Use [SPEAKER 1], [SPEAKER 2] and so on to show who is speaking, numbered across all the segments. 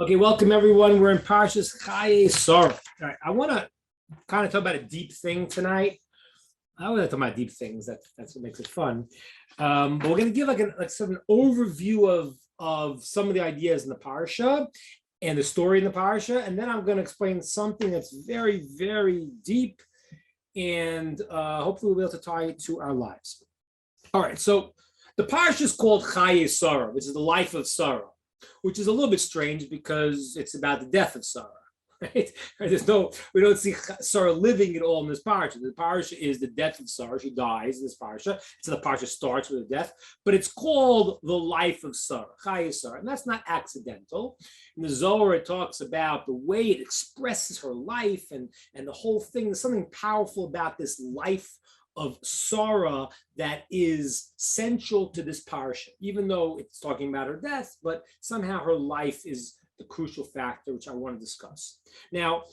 [SPEAKER 1] Okay, welcome everyone. We're in Parshas Chayei Sara. All right, I want to kind of talk about a deep thing tonight. I always like to talk about deep things. That's what makes it fun. But we're going to give like sort of an overview of some of the ideas in the parsha and the story in the parsha, and then I'm going to explain something that's very, very deep, and hopefully we'll be able to tie it to our lives. All right, so the parsha is called Chayei Sara, which is the life of Sara, which is a little bit strange because it's about the death of Sara. Right? We don't see Sara living at all in this parsha. The parsha is the death of Sara. She dies in this parsha. So the parsha starts with a death, but it's called the life of Sara, Chayei Sara, and that's not accidental. In the Zohar, it talks about the way it expresses her life and the whole thing. There's something powerful about this life of Sara that is central to this parsha, even though it's talking about her death, but somehow her life is the crucial factor, which I want to discuss. Now,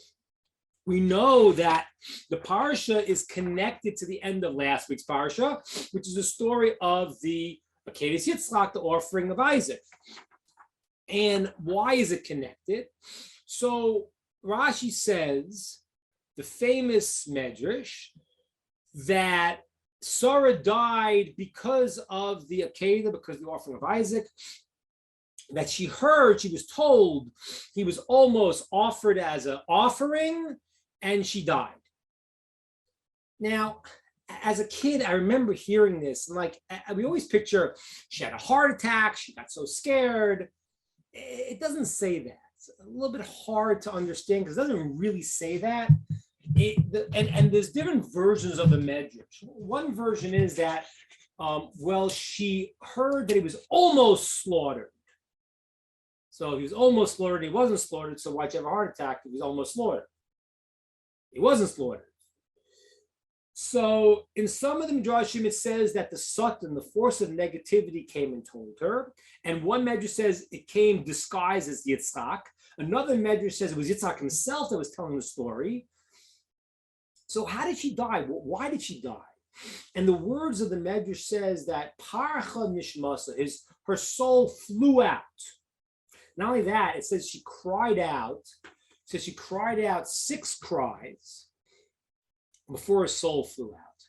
[SPEAKER 1] we know that the parsha is connected to the end of last week's parsha, which is the story of the Akedas Yitzchak, the offering of Isaac. And why is it connected? So Rashi says, the famous Medrash, that Sara died because of the Akedah, because of the offering of Isaac, that she was told he was almost offered as an offering, and she died. Now, as a kid, I remember hearing this, and we always picture she had a heart attack, she got so scared. It doesn't say that. It's a little bit hard to understand because it doesn't really say that. And there's different versions of the Medrash. One version is that, she heard that he was almost slaughtered. So he was almost slaughtered, he wasn't slaughtered, so why'd you have a heart attack if he was almost slaughtered? He wasn't slaughtered. So in some of the Midrashim, it says that the Satan, the force of negativity, came and told her. And one Medrash says it came disguised as Yitzchak. Another Medrash says it was Yitzchak himself that was telling the story. So how did she die? Why did she die? And the words of the Medrash says that Parcha Nishmasa, her soul flew out. Not only that, it says she cried out. It says she cried out 6 cries before her soul flew out.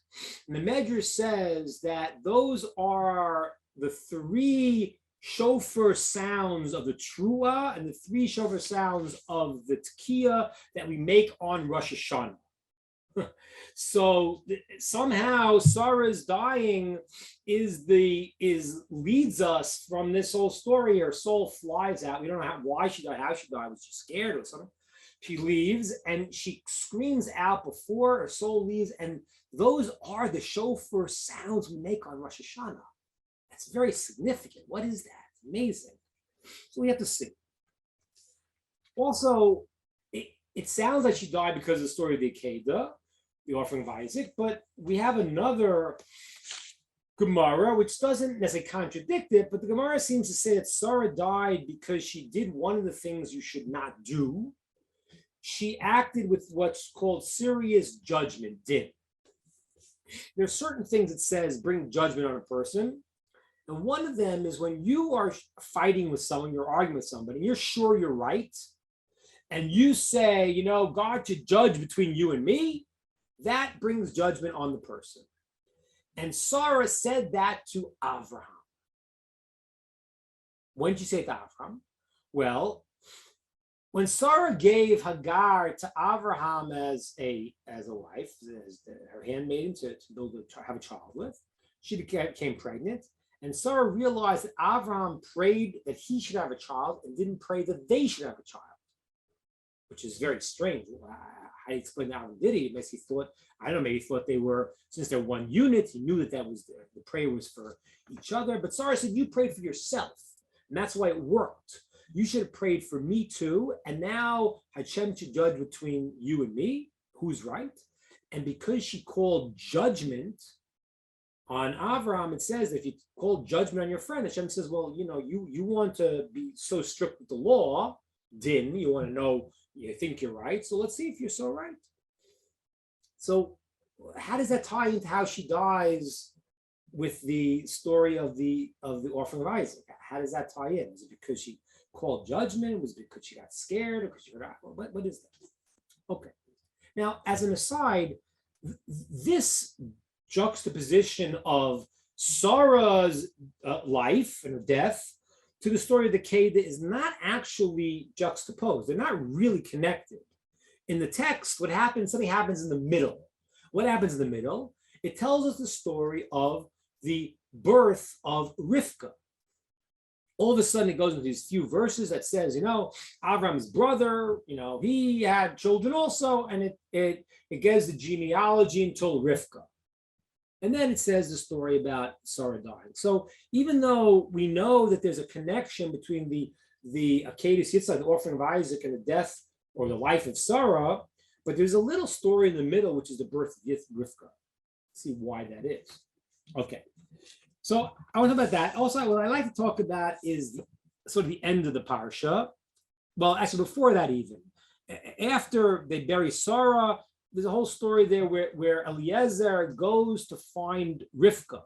[SPEAKER 1] And the Medrash says that those are the 3 shofar sounds of the Trua and the 3 shofar sounds of the Tekiah that we make on Rosh Hashanah. So somehow Sarah's dying leads us from this whole story. Her soul flies out. We don't know why she died, how she died. Was she scared or something? She leaves and she screams out before her soul leaves. And those are the shofar sounds we make on Rosh Hashanah. That's very significant. What is that? Amazing. So we have to see. Also, it sounds like she died because of the story of the Akedah, the offering of Isaac, but we have another Gemara which doesn't necessarily contradict it, but the Gemara seems to say that Sara died because she did one of the things you should not do. She acted with what's called serious judgment, din. There are certain things it says bring judgment on a person, and one of them is when you are fighting with someone, you're arguing with somebody, and you're sure you're right, and you say, God should judge between you and me, that brings judgment on the person. And Sara said that to Avraham. When did she say it to Avraham? Well, when Sara gave Hagar to Avraham as a wife, as her handmaiden to have a child with, she became pregnant. And Sara realized that Avraham prayed that he should have a child and didn't pray that they should have a child, which is very strange. How do you explain that? Did he? Maybe he thought, maybe he thought they were, since they're one unit, he knew that was the prayer was for each other. But Sarah said, you prayed for yourself. And that's why it worked. You should have prayed for me too. And now Hashem should judge between you and me, who's right. And because she called judgment on Avraham, it says that if you call judgment on your friend, Hashem says, well, you want to be so strict with the law, din, you want to know, you think you're right, so let's see if you're so right. So how does that tie into how she dies with the story of the offering of Isaac? How does that tie in? Is it because she call judgment? Was it because she got scared or because she forgot? What is that? Okay. Now, as an aside, this juxtaposition of Sarah's life and her death to the story of the Kedah is not actually juxtaposed. They're not really connected. In the text, something happens in the middle. What happens in the middle? It tells us the story of the birth of Rivka. All of a sudden, it goes into these few verses that says, Avram's brother, he had children also, and it gives the genealogy until Rivka. And then it says the story about Sara dying. So even though we know that there's a connection between the Akedah Yitzhak, the offering of Isaac, and the death or the life of Sarah, but there's a little story in the middle, which is the birth of Rivka. See why that is. Okay. So I want to talk about that. Also, what I like to talk about is sort of the end of the parsha. Well, actually, before that even. After they bury Sarah, there's a whole story there where Eliezer goes to find Rivka.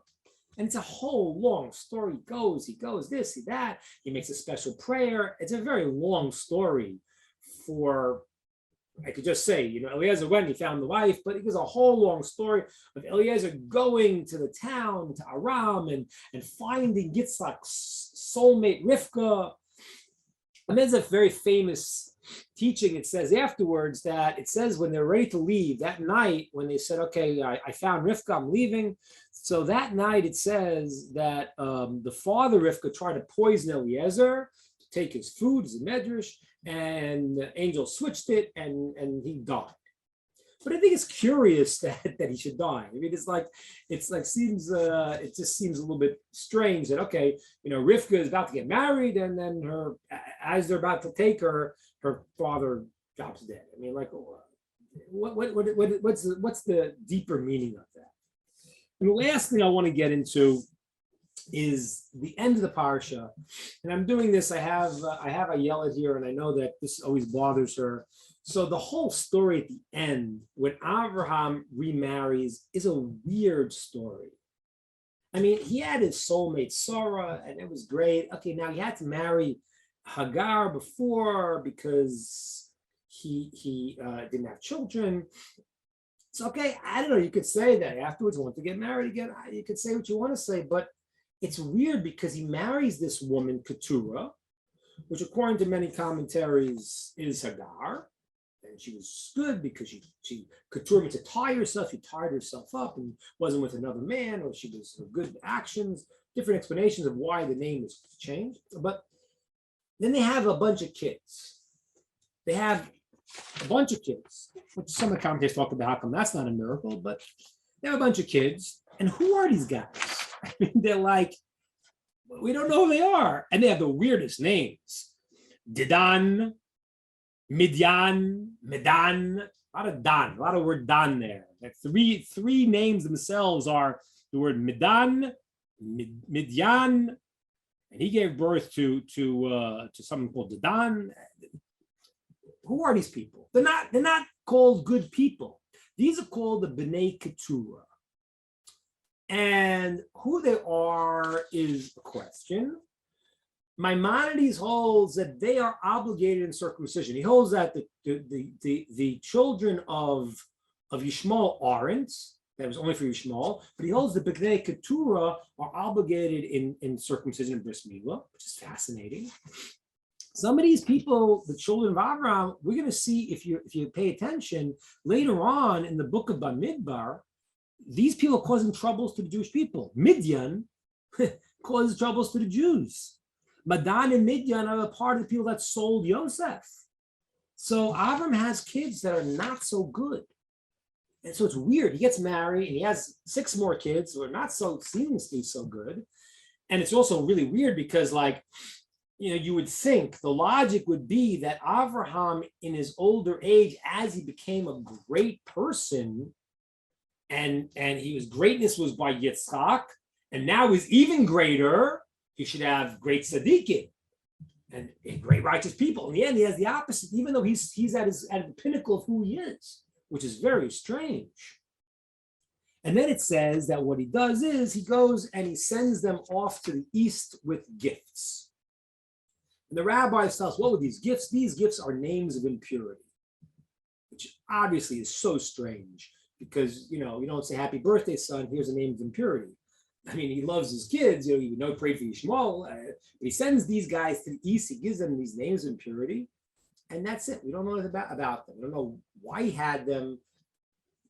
[SPEAKER 1] And it's a whole long story. He goes this, he that. He makes a special prayer. It's a very long story for, I could just say, Eliezer went, he found the wife, but it was a whole long story of Eliezer going to the town, to Aram, and finding Yitzhak's soulmate Rivka. And there's a very famous teaching. It says afterwards that when they're ready to leave, that night when they said, okay, I found Rivka, I'm leaving. So that night it says that the father Rivka tried to poison Eliezer to take his food, his medrash, and the angel switched it and he died. But I think it's curious that he should die. I mean, it just seems a little bit strange that, okay, Rivka is about to get married, and then as they're about to take her father drops dead. I mean, like, what's the deeper meaning of that? And the last thing I want to get into is the end of the parsha, and I'm doing this. I have a yell here, and I know that this always bothers her. So the whole story at the end, when Abraham remarries, is a weird story. I mean, he had his soulmate Sara, and it was great. Okay, now he had to marry Hagar before because he didn't have children. It's okay. I don't know. You could say that afterwards, want to get married again. You could say what you want to say, but it's weird because he marries this woman, Keturah, which according to many commentaries is Hagar. And she was good because she Keturah to tie herself. She tied herself up and wasn't with another man, or she was good actions. Different explanations of why the name was changed. But then they have a bunch of kids. Which some of the commentators talk about how come that's not a miracle, but they have a bunch of kids. And who are these guys? I mean, they're like, we don't know who they are. And they have the weirdest names. Didan, Midyan, Medan, a lot of word Dan there. Like three names themselves are the word Medan, Midyan, and he gave birth to someone called Didan. Who are these people? They're not called good people. These are called the Bnei Keturah. And who they are is a question. Maimonides holds that they are obligated in circumcision. He holds that the children of Yishmael aren't. That was only for Yishmael. But he holds the Bnei Keturah are obligated in circumcision and bris milah, which is fascinating. Some of these people, the children of Abraham, we're going to see if you pay attention later on in the book of Bamidbar, these people are causing troubles to the Jewish people. Midian causes troubles to the Jews. Madan and Midian are a part of the people that sold Yosef. So Avram has kids that are not so good. And so it's weird. He gets married and he has 6 more kids who are not so seemingly so good. And it's also really weird because, like, you would think the logic would be that Avraham in his older age, as he became a great person, and greatness was by Yitzchak, and now he's even greater, he should have great tzaddikim and great righteous people. In the end, he has the opposite, even though he's at the pinnacle of who he is, which is very strange. And then it says that what he does is he goes and he sends them off to the east with gifts. And the rabbis tell us, what were these gifts? These gifts are names of impurity, which obviously is so strange because, you don't say happy birthday, son, here's a name of impurity. I mean, he loves his kids, pray for Yishmael, but he sends these guys to the east, he gives them these names of impurity, and that's it. We don't know anything about them. We don't know why he had them,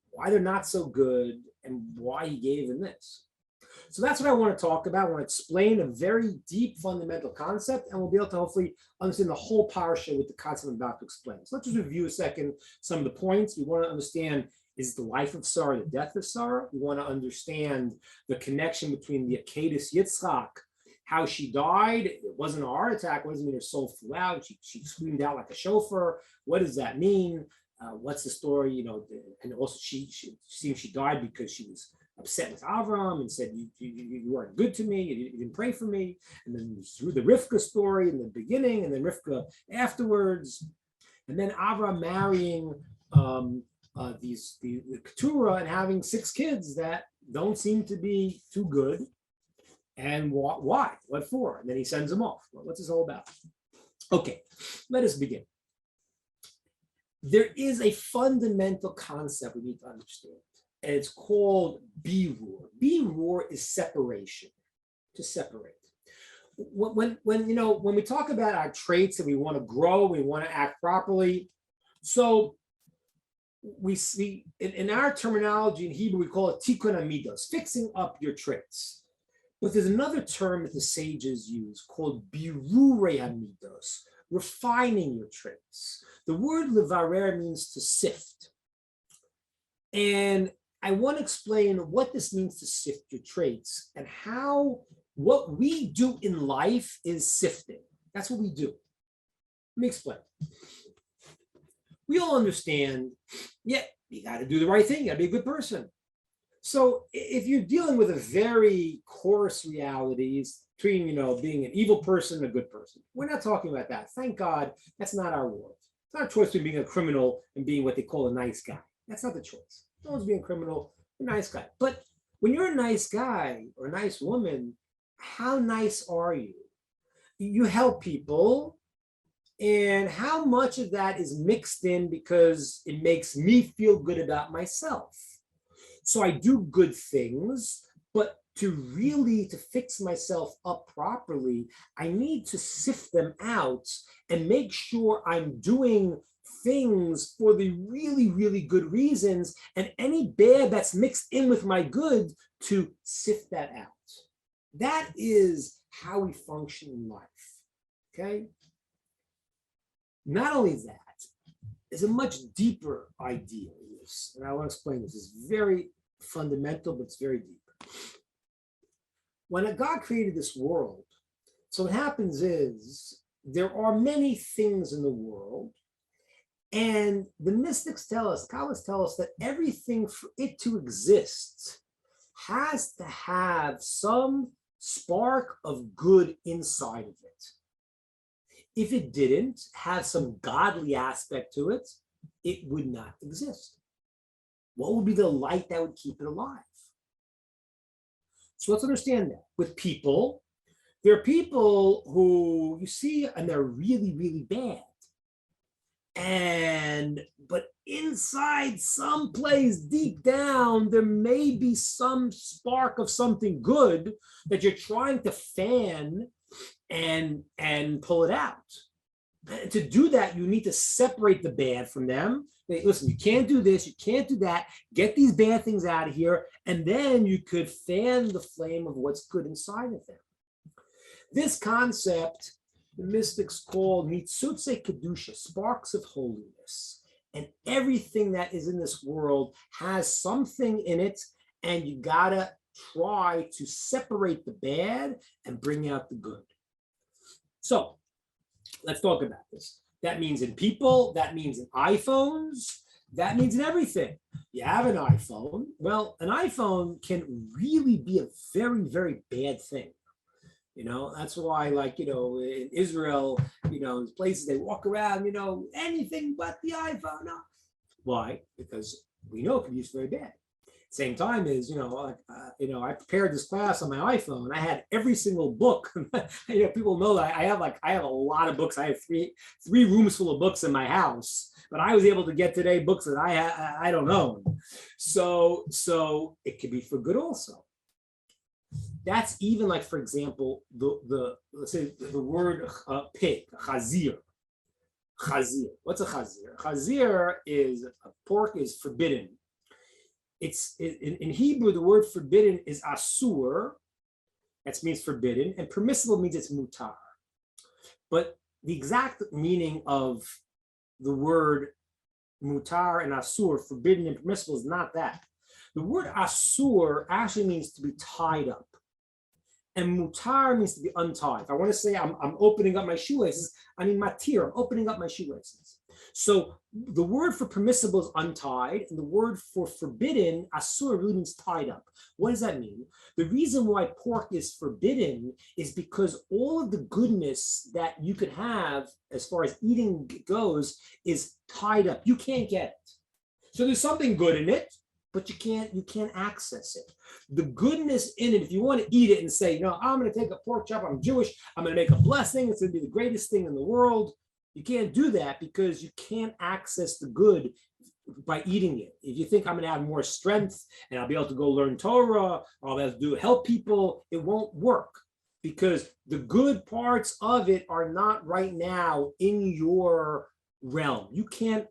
[SPEAKER 1] why they're not so good, and why he gave them this. So that's what I want to talk about. I want to explain a very deep fundamental concept, and we'll be able to hopefully understand the whole parsha with the concept I'm about to explain. So let's just review a second some of the points. We want to understand, is the life of Sara the death of Sara? We want to understand the connection between the Akedah Yitzchak, how she died. It wasn't a heart attack. What does it mean her soul flew out? She screamed out like a shofar. What does that mean? What's the story? And also she seems she died because she was upset with Avram and said, you weren't good to me, you didn't pray for me. And then through the Rivka story in the beginning, and then Rivka afterwards, and then Avram marrying the Keturah and having 6 kids that don't seem to be too good. And why? What for? And then he sends them off. What's this all about? Okay, let us begin. There is a fundamental concept we need to understand, and it's called birur. Birur is separation, to separate. When we talk about our traits and we want to grow, we want to act properly. So we see in our terminology in Hebrew, we call it tikkun amidos, fixing up your traits. But there's another term that the sages use called birurei amidos, refining your traits. The word levarer means to sift. And I want to explain what this means to sift your traits and how what we do in life is sifting. That's what we do. Let me explain. We all understand, you got to do the right thing. You got to be a good person. So if you're dealing with a very coarse realities between, being an evil person and a good person, we're not talking about that. Thank God, that's not our world. It's not a choice between being a criminal and being what they call a nice guy. That's not the choice. No one's being a criminal, a nice guy. But when you're a nice guy or a nice woman, how nice are you? You help people, and how much of that is mixed in because it makes me feel good about myself? So I do good things, but to fix myself up properly, I need to sift them out and make sure I'm doing things for the really, really good reasons, and any bad that's mixed in with my good, to sift that out. That is how we function in life, okay? Not only that, there's a much deeper idea in this, and I want to explain this. It's very fundamental, but it's very deep. When God created this world, so what happens is there are many things in the world, and the mystics tell us, Kabbalists tell us, that everything for it to exist has to have some spark of good inside of it. If it didn't have some godly aspect to it, it would not exist. What would be the light that would keep it alive? So let's understand that. With people, there are people who you see and they're really, really bad. But inside, someplace deep down, there may be some spark of something good that you're trying to fan and pull it out. And to do that, you need to separate the bad from them. Listen, you can't do this, you can't do that. Get these bad things out of here, and then you could fan the flame of what's good inside of them. This concept, the mystics call nitzutze kedusha, sparks of holiness. And everything that is in this world has something in it, and you gotta try to separate the bad and bring out the good. So let's talk about this. That means in people, that means in iPhones, that means in everything. You have an iPhone. Well, an iPhone can really be a very, very bad thing. That's why, in Israel, places they walk around, anything but the iPhone. No. Why? Because we know it can be used very bad. Same time is, I prepared this class on my iPhone. I had every single book. People know that I have a lot of books. I have three rooms full of books in my house, but I was able to get today books that I don't own. So it could be for good also. That's even like, for example, the let's say the word pig, chazir. Chazir. What's a chazir? Chazir is pork is forbidden. It's in Hebrew, the word forbidden is asur. That means forbidden, and permissible means it's mutar. But the exact meaning of the word mutar and asur, forbidden and permissible, is not that. The word asur actually means to be tied up. And mutar means to be untied. If I want to say I'm opening up my shoelaces, I mean matir, I'm opening up my shoelaces. So the word for permissible is untied, and the word for forbidden, asur, really means tied up. What does that mean? The reason why pork is forbidden is because all of the goodness that you could have as far as eating goes is tied up. You can't get it. So there's something good in it, but you can't access it. The goodness in it, if you want to eat it and say, I'm going to take a pork chop, I'm Jewish, I'm going to make a blessing, it's going to be the greatest thing in the world. You can't do that because you can't access the good by eating it. If you think I'm going to have more strength and I'll be able to go learn Torah, or I'll be able to help people, it won't work because the good parts of it are not right now in your realm. You can't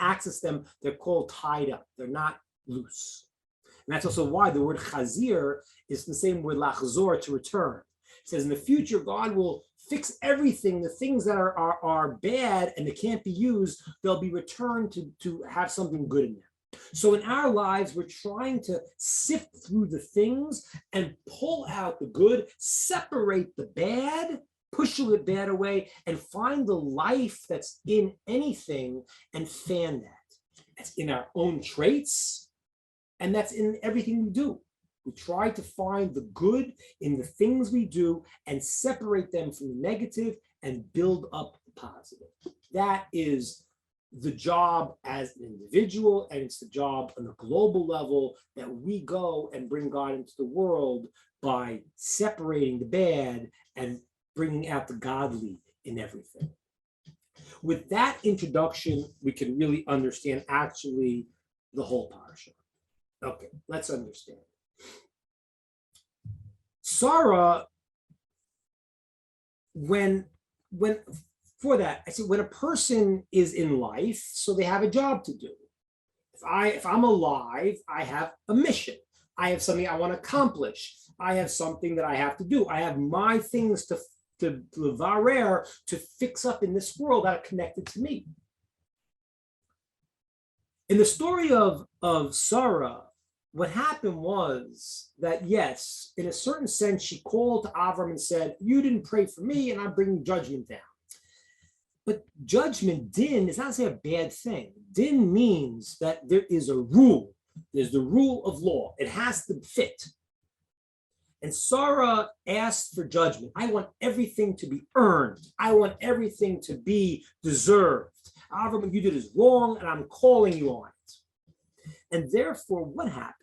[SPEAKER 1] access them. They're called tied up. They're not loose. And that's also why the word chazir is the same word lachzor, to return. It says in the future, God will fix everything. The things that are bad and they can't be used, they'll be returned to have something good in them. So in our lives, we're trying to sift through the things and pull out the good, separate the bad, push the bad away, and find the life that's in anything and fan that. That's in our own traits, and that's in everything we do. We try to find the good in the things we do and separate them from the negative and build up the positive. That is the job as an individual, and it's the job on a global level that we go and bring God into the world by separating the bad and bringing out the godly in everything. With that introduction, we can really understand actually the whole parsha. Okay, let's understand. Sara, when for that, I said when a person is in life, so they have a job to do. If I'm alive, I have a mission. I have something I want to accomplish. I have something that I have to do. I have my things to varer, to fix up in this world that are connected to me. In the story of Sara, what happened was that, yes, in a certain sense, she called to Avram and said, you didn't pray for me, and I'm bringing judgment down. But judgment, din, is not say a bad thing. Din means that there is a rule. There's the rule of law. It has to fit. And Sara asked for judgment. I want everything to be earned. I want everything to be deserved. Avram, what you did is wrong, and I'm calling you on it. And therefore, what happened?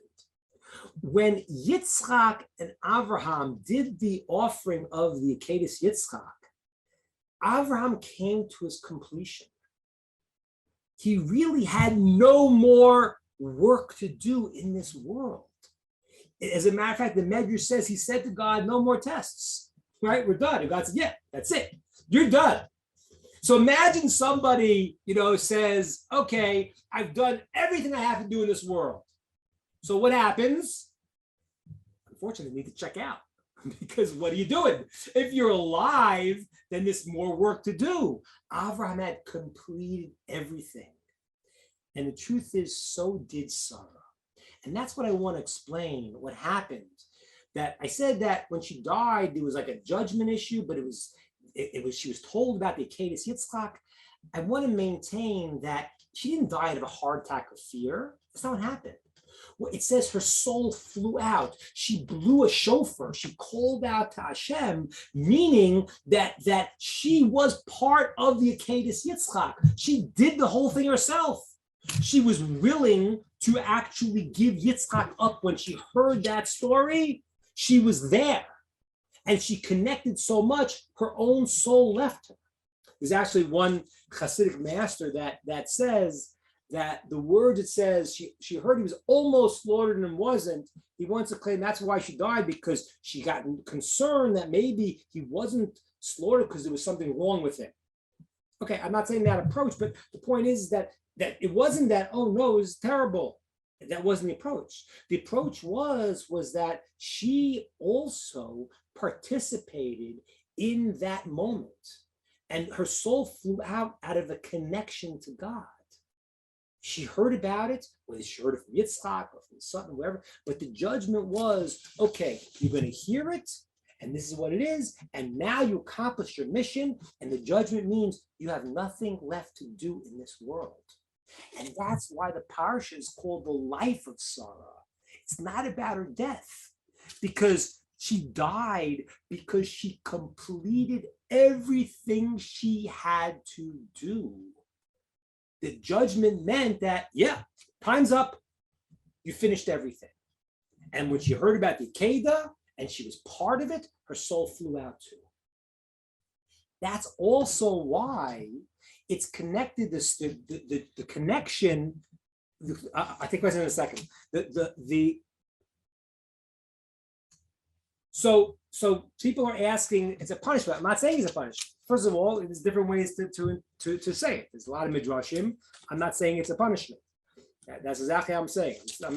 [SPEAKER 1] When Yitzchak and Avraham did the offering of the Akedah Yitzchak, Avraham came to his completion. He really had no more work to do in this world. As a matter of fact, the Medrash says he said to God, no more tests, right? We're done. And God said, yeah, that's it. You're done. So imagine somebody, says, okay, I've done everything I have to do in this world. So what happens? Unfortunately, you need to check out because what are you doing? If you're alive, then there's more work to do. Avraham had completed everything. And the truth is, so did Sarah. And that's what I want to explain, what happened. That I said that when she died, there was like a judgment issue, but she was told about the Akedah Yitzchak. I want to maintain that she didn't die out of a heart attack of fear. That's not what happened. Well, it says her soul flew out. She blew a shofar. She called out to Hashem, meaning that she was part of the Akedah Yitzchak. She did the whole thing herself. She was willing to actually give Yitzchak up when she heard that story. She was there. And she connected so much, her own soul left her. There's actually one Hasidic master that says that the words it says she heard he was almost slaughtered and wasn't. He wants to claim that's why she died, because she got concerned that maybe he wasn't slaughtered because there was something wrong with him. Okay, I'm not saying that approach, but the point is that it wasn't that, oh no, it was terrible. That wasn't the approach. The approach was that she also participated in that moment. And her soul flew out of a connection to God. She heard about it, whether she heard it from Yitzchak or from Sutton, wherever, but the judgment was, okay, you're going to hear it, and this is what it is, and now you accomplished your mission, and the judgment means you have nothing left to do in this world. And that's why the Parsha is called the life of Sara. It's not about her death, because she died because she completed everything she had to do. The judgment meant that, yeah, time's up. You finished everything. And when she heard about the Kedah and she was part of it, her soul flew out too. That's also why it's connected, the connection, I think I said in a second, so people are asking, it's a punishment. I'm not saying it's a punishment. First of all, there's different ways to say it. There's a lot of midrashim. I'm not saying it's a punishment. That's exactly how I'm saying.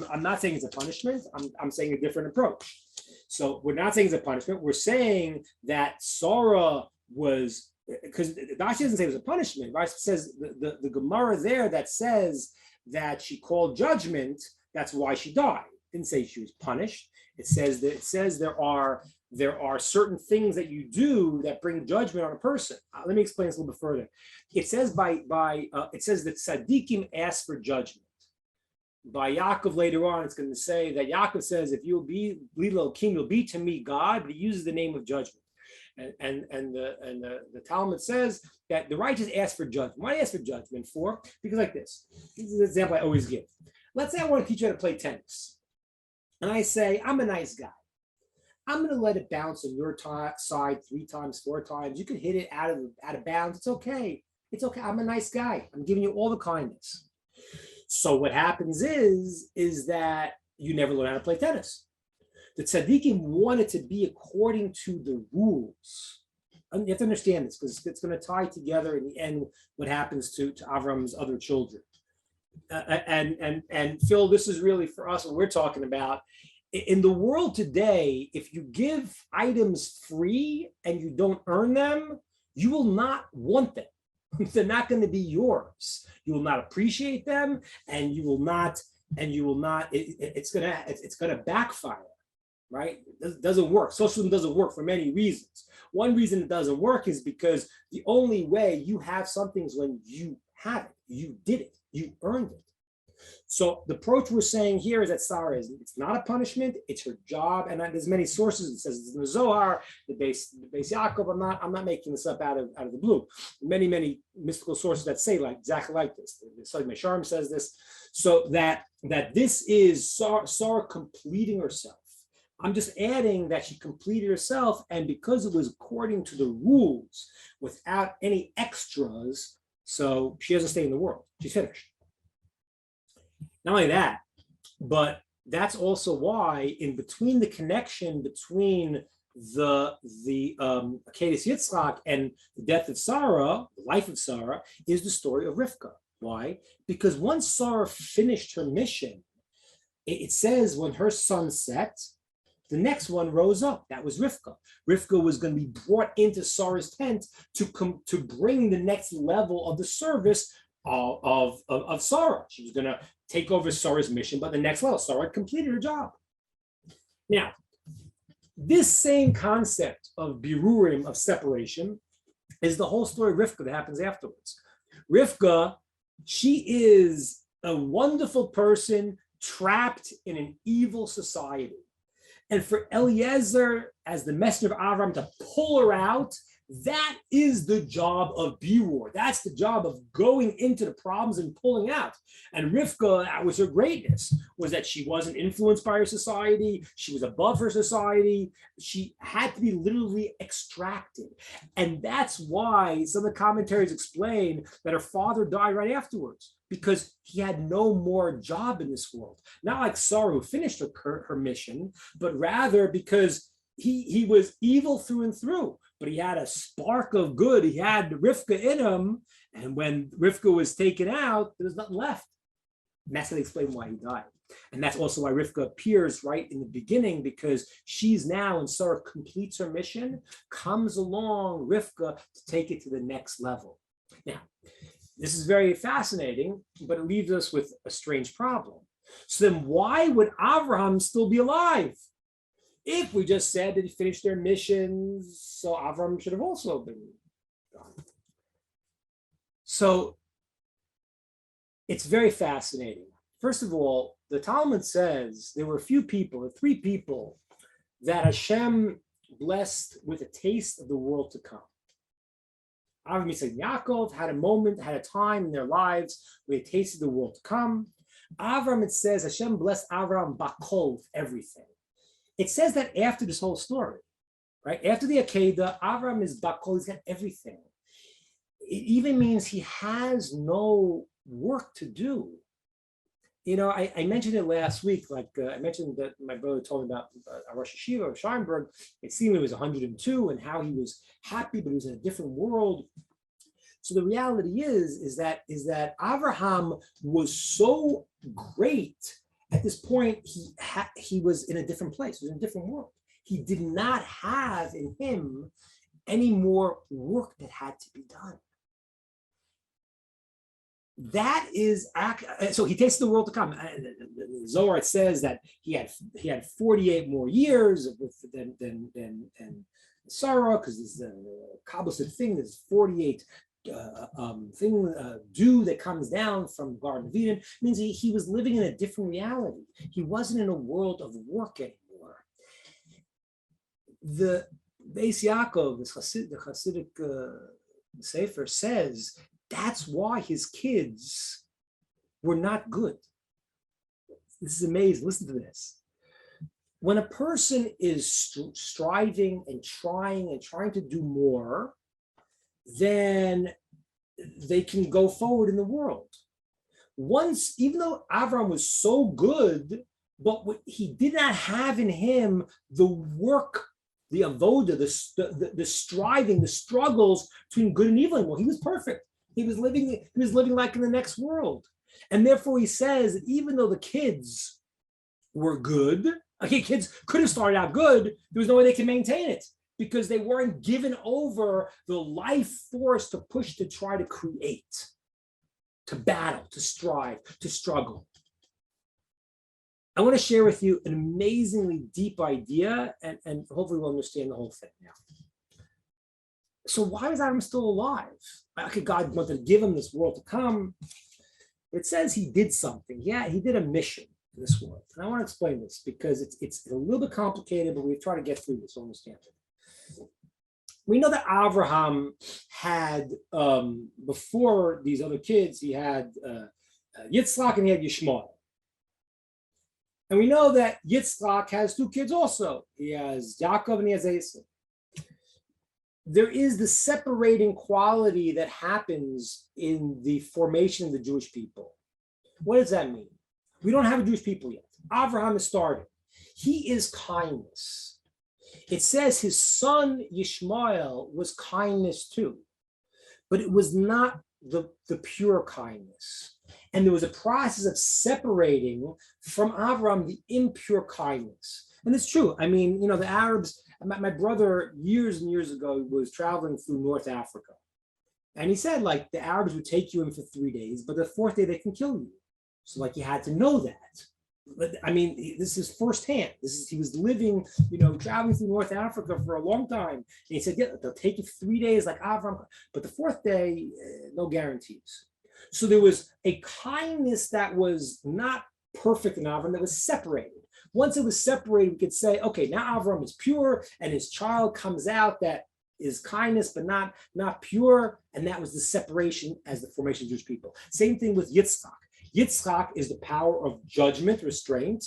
[SPEAKER 1] I'm not saying it's a punishment. I'm saying a different approach. So we're not saying it's a punishment. We're saying that Sara was, because Rashi doesn't say it was a punishment. Rashi says the Gemara there that says that she called judgment, that's why she died. It didn't say she was punished. It says there are certain things that you do that bring judgment on a person. Let me explain this a little bit further. It says it says that tzaddikim ask for judgment. By Yaakov later on, it's going to say that Yaakov says, if you'll be Lilo King, you'll be to me God, but he uses the name of judgment. And the Talmud says that the righteous ask for judgment. Why do they ask for judgment for? Because like this. This is an example I always give. Let's say I want to teach you how to play tennis. And I say, I'm a nice guy. I'm going to let it bounce on your side 3 times, 4 times. You can hit it out of bounds. It's okay. It's okay. I'm a nice guy. I'm giving you all the kindness. So what happens is that you never learn how to play tennis. The tzaddikim wanted to be according to the rules. And you have to understand this, because it's going to tie together in the end what happens to Avram's other children. And Phil, this is really for us what we're talking about. In the world today, if you give items free and you don't earn them, you will not want them. They're not going to be yours. You will not appreciate them, and you will not. It's gonna backfire, right? It doesn't work. Socialism doesn't work for many reasons. One reason it doesn't work is because the only way you have something is when you have it. You did it. You earned it. So the approach we're saying here is that Sara it's not a punishment, it's her job. And there's many sources. It says it's in the Zohar, the base Yaakov. I'm not making this up out of the blue. Many mystical sources that say exactly like this. The Sadi Mesharim says this. So that this is Sara completing herself. I'm just adding that she completed herself, and because it was according to the rules, without any extras, so she doesn't stay in the world. She's finished. Not only that, but that's also why in between the connection between the Akedas Yitzchak and the death of Sara, the life of Sara, is the story of Rivka. Why? Because once Sara finished her mission, it says when her sun set, the next one rose up. That was Rivka. Rivka was going to be brought into Sarah's tent to bring the next level of the service of Sara. She was going to take over Sarah's mission, but the next level, Sara had completed her job. Now, this same concept of birurim, of separation, is the whole story of Rivka that happens afterwards. Rivka, she is a wonderful person trapped in an evil society. And for Eliezer, as the messenger of Avram, to pull her out, That is the job of Birur. That's the job of going into the problems and pulling out. And Rivka, that was her greatness, was that she wasn't influenced by her society. She was above her society. She had to be literally extracted. And that's why some of the commentaries explain that her father died right afterwards, because he had no more job in this world. Not like Sara, who finished her mission, but rather because he was evil through and through, but he had a spark of good. He had Rivka in him, and when Rivka was taken out, there was nothing left. And that's how they explain why he died. And that's also why Rivka appears right in the beginning, because she's now, and Sarah completes her mission, comes along Rivka to take it to the next level. Now, this is very fascinating, but it leaves us with a strange problem. So then why would Abraham still be alive? If we just said that he finished their missions, so Avram should have also been gone. So it's very fascinating. First of all, the Talmud says there were three people that Hashem blessed with a taste of the world to come. Avram, Yitzchak, and Yaakov had a time in their lives where they tasted the world to come. Avram, it says, Hashem blessed Avram bakol, everything. It says that after this whole story, right? After the Akedah, Avram is bakol, he's got everything. It even means he has no work to do. You know, I mentioned it last week, I mentioned that my brother told me about Rosh Hashiva of Scheinberg. It seemed he was 102 and how he was happy, but he was in a different world. So the reality is that Avraham was so great. At this point, he was in a different place. He was in a different world. He did not have in him any more work that had to be done. That is, so he tasted the world to come. Zohar, it says that he had 48 more years than Sara, because this Kabbalistic thing, there's 48 dew that comes down from Garden of Eden. It means he was living in a different reality. He wasn't in a world of work anymore. The Beis Yaakov, the Hasidic Sefer, says that's why his kids were not good. This is amazing. Listen to this. When a person is striving and trying to do more, then they can go forward in the world. Once, even though Avram was so good, but he did not have in him the work, the avoda, the striving, the struggles between good and evil. Well, he was perfect. He was living like in the next world. And therefore he says that even though the kids were good, okay, kids could have started out good, there was no way they could maintain it, because they weren't given over the life force to push, to try to create, to battle, to strive, to struggle. I want to share with you an amazingly deep idea, and hopefully we'll understand the whole thing now. So why is Adam still alive? Okay, God wanted to give him this world to come. It says he did something. Yeah, he did a mission in this world. And I want to explain this because it's a little bit complicated, but we try to get through this, so understand it. We know that Avraham had, before these other kids, he had Yitzchak and he had Yishmael. And we know that Yitzchak has two kids also. He has Yaakov and he has Esau. There is the separating quality that happens in the formation of the Jewish people. What does that mean? We don't have a Jewish people yet. Avraham has started. He is kindness. It says his son Yishmael was kindness too, but it was not the pure kindness. And there was a process of separating from Avraham the impure kindness. And it's true. I mean, you know, the Arabs, my brother years and years ago was traveling through North Africa. And he said, like, the Arabs would take you in for 3 days, but the fourth day they can kill you. So, like, you had to know that. But I mean, this is firsthand. He was living, you know, traveling through North Africa for a long time. And he said, yeah, they'll take you for 3 days like Avram, but the fourth day, no guarantees. So there was a kindness that was not perfect in Avram, that was separated. Once it was separated, we could say, okay, now Avram is pure and his child comes out that is kindness, but not pure, and that was the separation as the formation of Jewish people. Same thing with Yitzchak. Yitzchak is the power of judgment, restraint,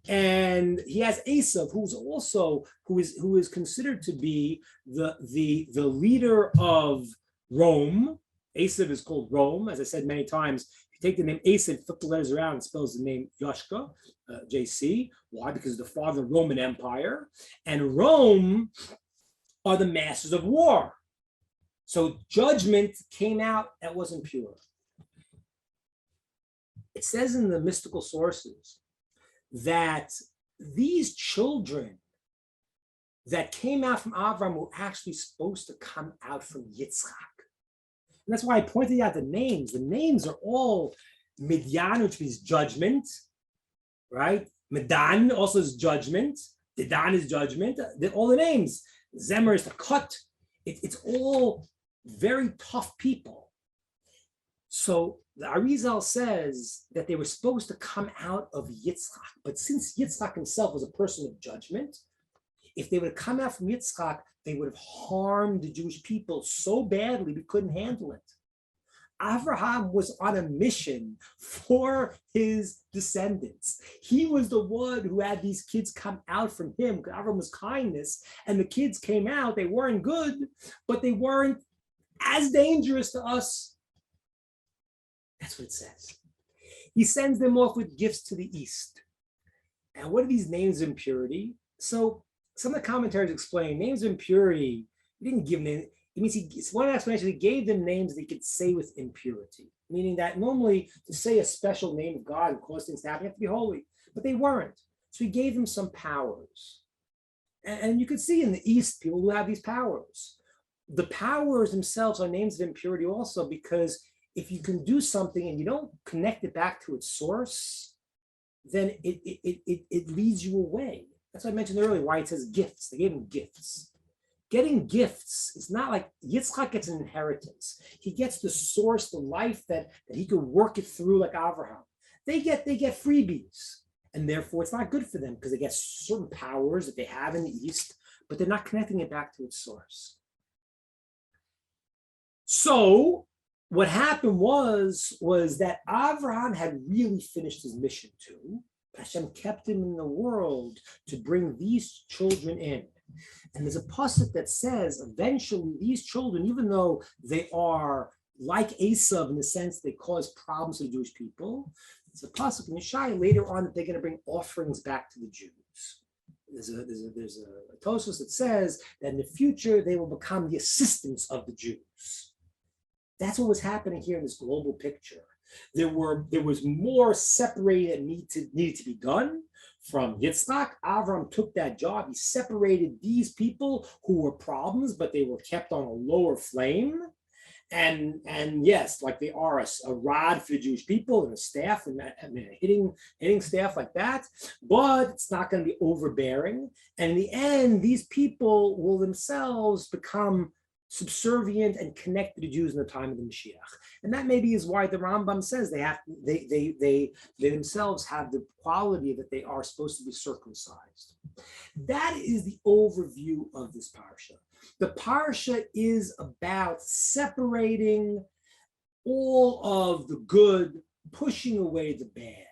[SPEAKER 1] and he has Esav, who is considered to be the leader of Rome. Esav is called Rome, as I said many times. If you take the name Esav, flip the letters around, it spells the name Yoshka, JC. Why? Because of the father of the Roman Empire, and Rome are the masters of war. So judgment came out that wasn't pure. It says in the mystical sources that these children that came out from Avram were actually supposed to come out from Yitzchak. And that's why I pointed out the names. The names are all Midyan, which means judgment, right? Medan also is judgment. Dedan is judgment. All the names. Zemer is the cut. It's all very tough people. So the Arizal says that they were supposed to come out of Yitzchak, but since Yitzchak himself was a person of judgment, if they would have come out from Yitzchak, they would have harmed the Jewish people so badly we couldn't handle it. Avraham was on a mission for his descendants. He was the one who had these kids come out from him, because Avraham was kindness, and the kids came out. They weren't good, but they weren't as dangerous to us. That's what it says. He sends them off with gifts to the east. And what are these names of impurity? So some of the commentaries explain names of impurity. He didn't give names. It means one explanation, he gave them names they could say with impurity, meaning that normally to say a special name of God and cause things to happen, you have to be holy, but they weren't. So he gave them some powers. And you could see in the East, people who have these powers. The powers themselves are names of impurity also, because if you can do something and you don't connect it back to its source, then it leads you away. That's what I mentioned earlier, why it says gifts. They gave him gifts. Getting gifts is not like Yitzchak gets an inheritance. He gets the source, the life that he could work it through like Avraham. They get freebies, and therefore it's not good for them because they get certain powers that they have in the East, but they're not connecting it back to its source. So what happened was that Avraham had really finished his mission too. Hashem kept him in the world to bring these children in. And there's a pasuk that says eventually these children, even though they are like Esav in the sense they cause problems to the Jewish people, it's a pasuk in Chayei later on that they're going to bring offerings back to the Jews. There's a Tosfos that says that in the future they will become the assistants of the Jews. That's what was happening here in this global picture. There was more separated that needed to be done from Yitzchak. Avram took that job. He separated these people who were problems, but they were kept on a lower flame. And yes, like they are a rod for the Jewish people and a staff, and hitting staff like that. But it's not going to be overbearing. And in the end, these people will themselves become subservient and connect to the Jews in the time of the Mashiach. And that maybe is why the Rambam says they themselves have the quality that they are supposed to be circumcised. That is the overview of this parsha. The parsha is about separating all of the good, pushing away the bad.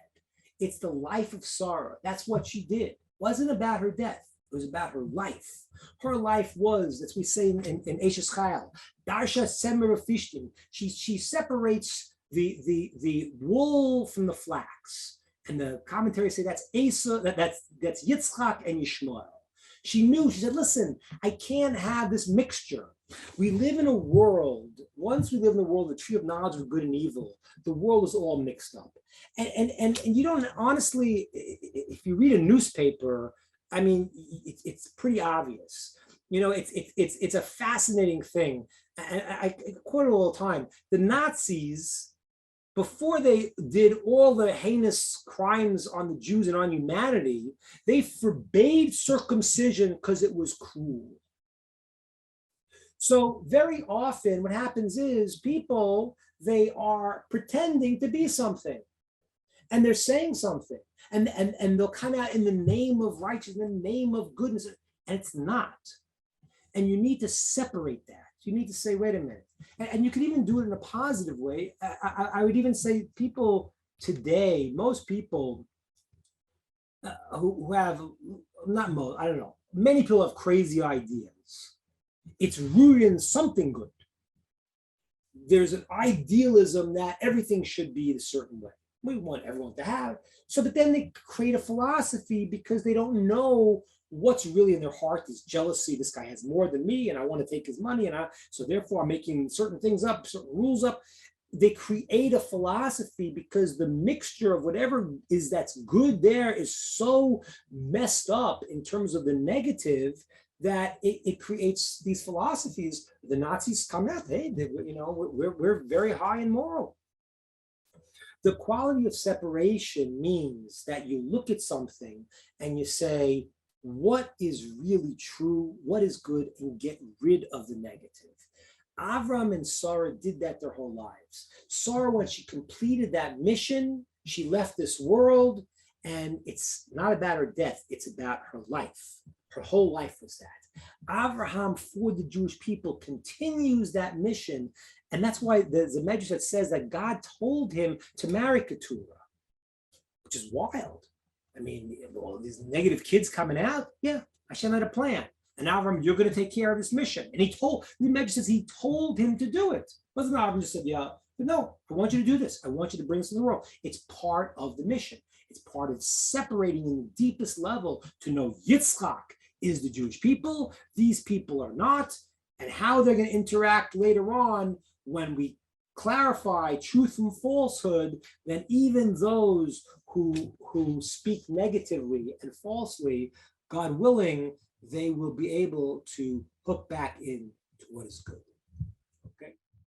[SPEAKER 1] It's the life of Sara. That's what she did. It wasn't about her death. It was about her life. Her life was, as we say in Eshes Chayil, Darsha Semer Fishtim. She separates the wool from the flax. And the commentaries say that's Asa, that's Yitzchak and Yishmael. She knew, she said, listen, I can't have this mixture. We live in a world, once we live in a world, the tree of knowledge of good and evil, the world is all mixed up. And you don't, honestly, if you read a newspaper, I mean, it's pretty obvious. You know, it's a fascinating thing. I quote it all the time. The Nazis, before they did all the heinous crimes on the Jews and on humanity, they forbade circumcision because it was cruel. So very often what happens is people, they are pretending to be something. And they're saying something. And they'll come out in the name of righteousness, in the name of goodness. And it's not. And you need to separate that. You need to say, wait a minute. And you can even do it in a positive way. I would even say people today, most people who have, not most, I don't know, many people have crazy ideas. It's rooted in something good. There's an idealism that everything should be a certain way. We want everyone to have. So, but then they create a philosophy because they don't know what's really in their heart is jealousy. This guy has more than me and I want to take his money. So therefore I'm making certain things up, certain rules up. They create a philosophy because the mixture of whatever is that's good there is so messed up in terms of the negative that it creates these philosophies. The Nazis come out, hey, we're very high in moral. The quality of separation means that you look at something and you say, what is really true, what is good, and get rid of the negative. Avram and Sara did that their whole lives. Sara, when she completed that mission, she left this world, and it's not about her death, it's about her life. Her whole life was that. Abraham, for the Jewish people, continues that mission, and that's why there's a medrash that says that God told him to marry Keturah, which is wild. I mean, all these negative kids coming out, yeah, Hashem had a plan. And Avram, you're going to take care of this mission. And the medrash says he told him to do it. It wasn't Avram just said, yeah, but no, I want you to do this. I want you to bring this to the world. It's part of the mission. It's part of separating in the deepest level to know Yitzchak is the Jewish people, these people are not, and how they're going to interact later on when we clarify truth from falsehood, then even those who speak negatively and falsely, God willing, they will be able to hook back in to what is good.